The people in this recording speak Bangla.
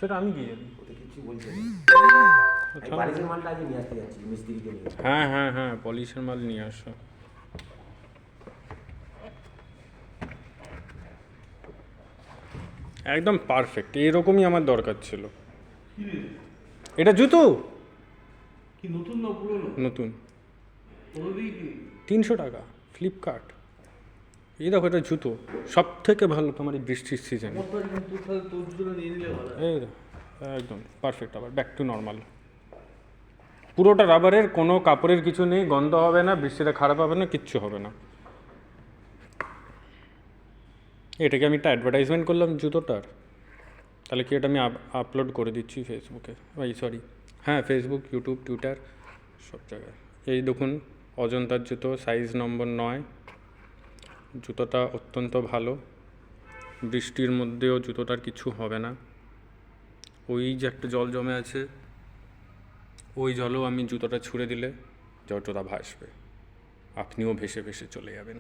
সেটা আমি কি জানি। ওতে কিছু বলছে না। আচ্ছা। বাড়ির মালটা আগে নিয়ে আসতে যাচ্ছি মিস্ত্রিকে নিয়ে। হ্যাঁ হ্যাঁ হ্যাঁ, পলিশের মাল নিয়ে আসো। একদম পারফেক্ট, এরকমই আমার দরকার ছিল। এটা জুতো কি নতুন না পুরনো? নতুন, কোনোদিন কি 300 টাকা, ফ্লিপকার্ট। এই দেখো, এটা জুতো সব থেকে ভালো তোমার এই বৃষ্টির সিজনে। আমার তো একদম তোর তাহলে তোর জন্য নিয়ে নিলে ভালো হয়। এই দেখো, একদম পারফেক্ট, আবার ব্যাক টু নর্মাল। পুরোটা রাবারের, কোনো কাপড়ের কিছু নেই, গন্ধ হবে না, বৃষ্টিতে খারাপ হবে না, কিচ্ছু হবে না। এটাকে আমি একটা অ্যাডভার্টাইজমেন্ট করলাম জুতোটার, তাহলে কি এটা আমি আপলোড করে দিচ্ছি ফেসবুকে, সরি, হ্যাঁ ফেসবুক, ইউটিউব, টুইটার, সব জায়গায়। এই দেখুন, অজন্তার জুতো, সাইজ নম্বর 9। জুতোটা অত্যন্ত ভালো, বৃষ্টির মধ্যেও জুতোটার কিছু হবে না। ওই যে একটা জল জমে আছে, ওই জলেও আমি জুতোটা ছুঁড়ে দিলে জুতোটা ভাসবে, আপনিও ভেসে ভেসে চলে যাবেন।